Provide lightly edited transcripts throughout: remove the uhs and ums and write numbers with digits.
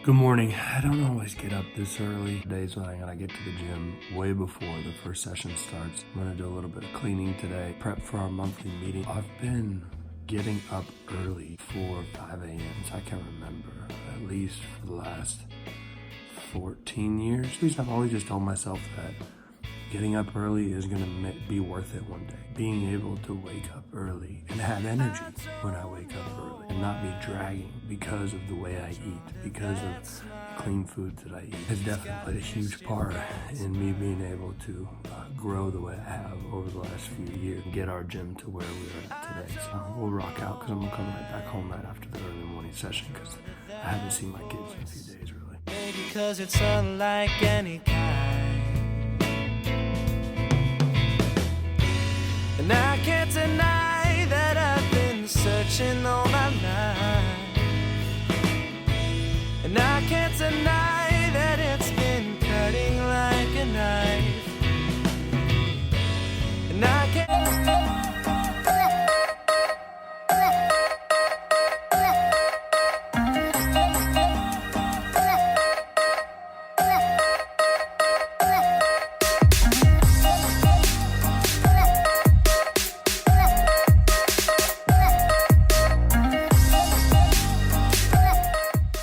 Good morning. I don't always get up this early. Days when I gotta get to the gym way before the first session starts. I'm gonna do a little bit of cleaning today, prep for our monthly meeting. I've been getting up early for 5 a.m. I can remember, at least for the last 14 years. I've always just told myself that getting up early is gonna be worth it one day. Being able to wake up early and have energy when I wake up early and not be dragging because of the way I eat, because of clean foods that I eat, has definitely played a huge part in me being able to grow the way I have over the last few years and get our gym to where we're at today. So we'll rock out because I'm gonna come right back home right after the early morning session because I haven't seen my kids in a few days really. Because it's unlike any kind. And I can't deny that I've been searching all my life. And I can't deny that it's been cutting like a knife. And I can't.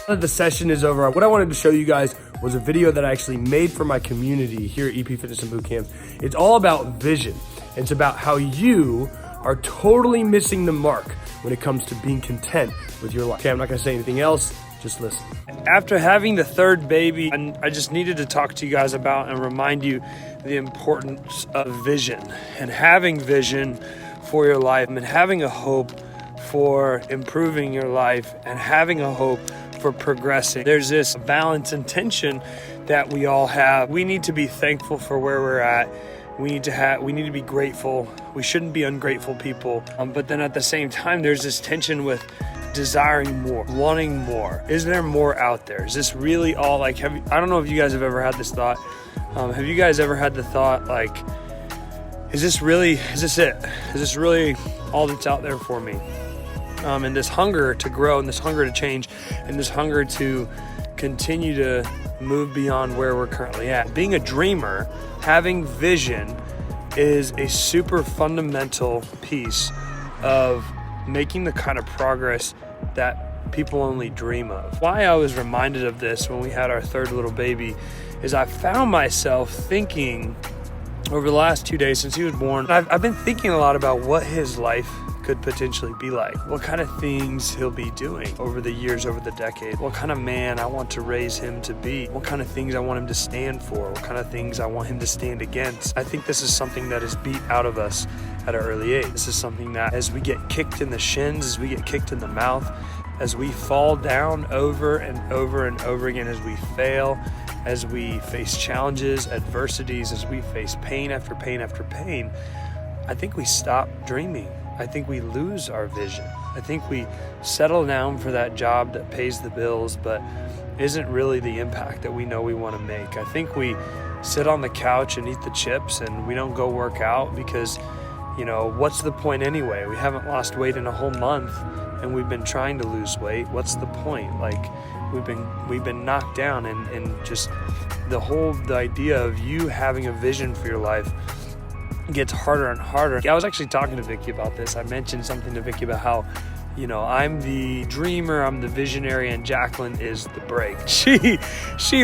The session is over. What I wanted to show you guys was a video that I actually made for my community here at EP Fitness and Boot Camp. It's all about vision. It's about how you are totally missing the mark when it comes to being content with your life. Okay, I'm not gonna say anything else, just listen. After having the third baby, I just needed to talk to you guys about and remind you the importance of vision and having vision for your life and having a hope for improving your life and having a hope for progressing. There's this balance and tension that we all have. We need to be thankful for where we're at. We need to be grateful. We shouldn't be ungrateful people. But then at the same time, there's this tension with desiring more, wanting more. Is there more out there? Is this really all I don't know if you guys have ever had this thought. Have you guys ever had the thought like, is this it? Is this really all that's out there for me? And this hunger to grow and this hunger to change and this hunger to continue to move beyond where we're currently at. Being a dreamer, having vision is a super fundamental piece of making the kind of progress that people only dream of. Why I was reminded of this when we had our third little baby is I found myself thinking over the last 2 days since he was born, I've been thinking a lot about what his life could potentially be like, what kind of things he'll be doing over the years, over the decade, what kind of man I want to raise him to be, what kind of things I want him to stand for, what kind of things I want him to stand against. I think this is something that is beat out of us at an early age. This is something that as we get kicked in the shins, as we get kicked in the mouth, as we fall down over and over and over again, as we fail, as we face challenges, adversities, as we face pain after pain after pain, I think we stop dreaming. I think we lose our vision. I think we settle down for that job that pays the bills, but isn't really the impact that we know we want to make. I think we sit on the couch and eat the chips and we don't go work out because, what's the point anyway? We haven't lost weight in a whole month and we've been trying to lose weight. What's the point? Like we've been knocked down and just the idea of you having a vision for your life gets harder and harder. I was actually talking to Vicky about this. I mentioned something to Vicky about how, I'm the dreamer, I'm the visionary, and Jacqueline is the break. She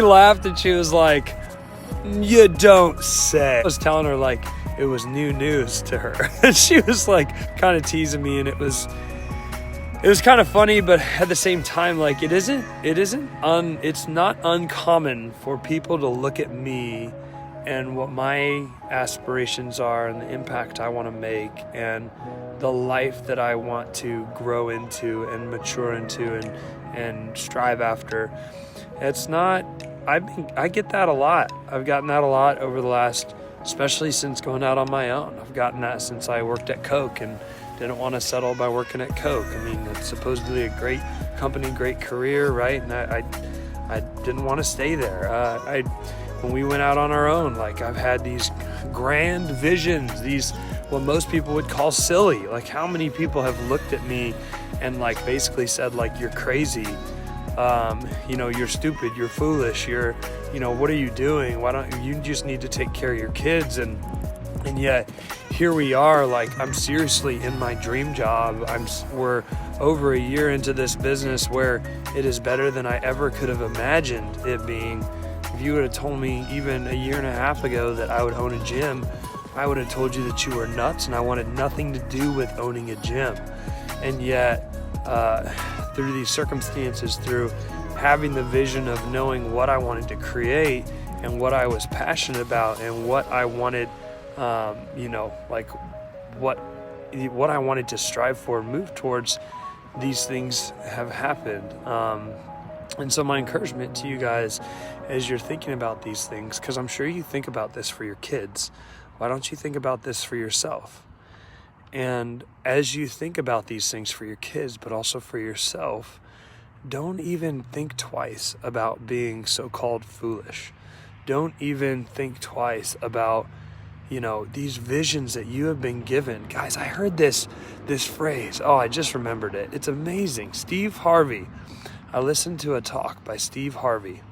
laughed and she was like, "You don't say." I was telling her like it was new news to her. And she was like kind of teasing me, and it was kind of funny, but at the same time, like it's not uncommon for people to look at me and what my aspirations are and the impact I want to make and the life that I want to grow into and mature into and strive after. I get that a lot. I've gotten that a lot over the last, especially since going out on my own. I've gotten that since I worked at Coke and didn't want to settle by working at Coke. I mean, it's supposedly a great company, great career, right? And I didn't want to stay there. When we went out on our own, like I've had these grand visions, these what most people would call silly. Like how many people have looked at me and like basically said like, you're crazy. you're stupid, you're foolish, what are you doing? Why don't you just need to take care of your kids? And yet here we are, like, I'm seriously in my dream job. We're over a year into this business where it is better than I ever could have imagined it being. If you would have told me even a year and a half ago that I would own a gym, I would have told you that you were nuts and I wanted nothing to do with owning a gym. And yet, through these circumstances, through having the vision of knowing what I wanted to create and what I was passionate about and what I wanted, what I wanted to strive for, move towards, these things have happened. And so my encouragement to you guys as you're thinking about these things, because I'm sure you think about this for your kids, why don't you think about this for yourself? And as you think about these things for your kids, but also for yourself, don't even think twice about being so-called foolish. Don't even think twice about, these visions that you have been given. Guys, I heard this phrase. Oh, I just remembered it. It's amazing. Steve Harvey. I listened to a talk by Steve Harvey.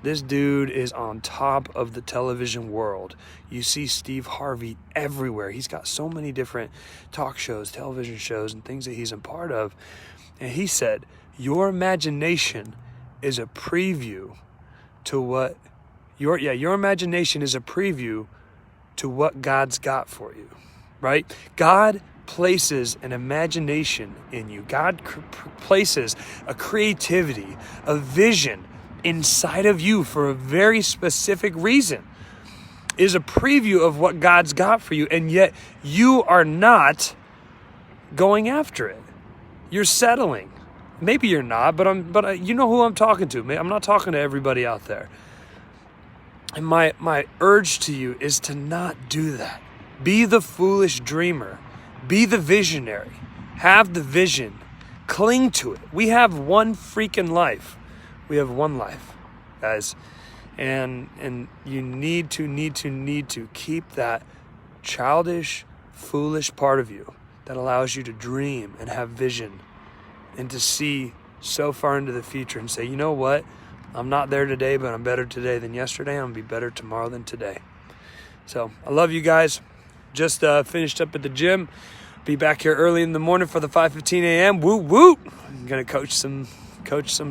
This dude is on top of the television world. You see Steve Harvey everywhere. He's got so many different talk shows, television shows, and things that he's a part of. And he said, your imagination is a preview to what your imagination is a preview to what God's got for you, right? God places an imagination in you. God places a creativity, a vision inside of you for a very specific reason. Is a preview of what God's got for you, and yet you are not going after it. You're settling. Maybe you're not, but you know who I'm talking to. I'm not talking to everybody out there. And my urge to you is to not do that. Be the foolish dreamer. Be the visionary. Have the vision. Cling to it. We have one freaking life. We have one life, guys. And you need to keep that childish, foolish part of you that allows you to dream and have vision and to see so far into the future and say, you know what? I'm not there today, but I'm better today than yesterday. I'm going to be better tomorrow than today. So I love you guys. Just finished up at the gym. Be back here early in the morning for the 5:15 a.m. Woo woo. I'm going to coach some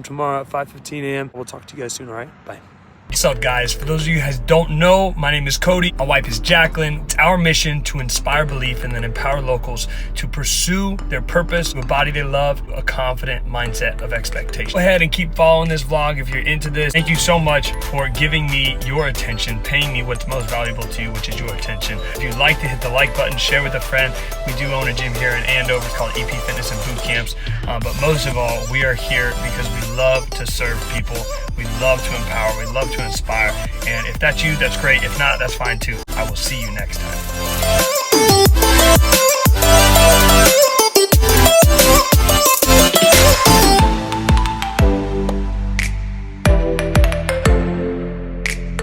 tomorrow at 5:15 a.m. We'll talk to you guys soon, all right? Bye. What's up, guys? For those of you guys who don't know, my name is Cody. My wife is Jacqueline. It's our mission to inspire belief and then empower locals to pursue their purpose, a body they love, a confident mindset of expectation. Go ahead and keep following this vlog if you're into this. Thank you so much for giving me your attention, paying me what's most valuable to you, which is your attention. If you'd like to hit the like button, share with a friend. We do own a gym here in Andover called EP Fitness and Boot Camps. But most of all, we are here because we love to serve people. We love to empower. We love to inspire. And if that's you, that's great. If not, that's fine too. I will see you next time.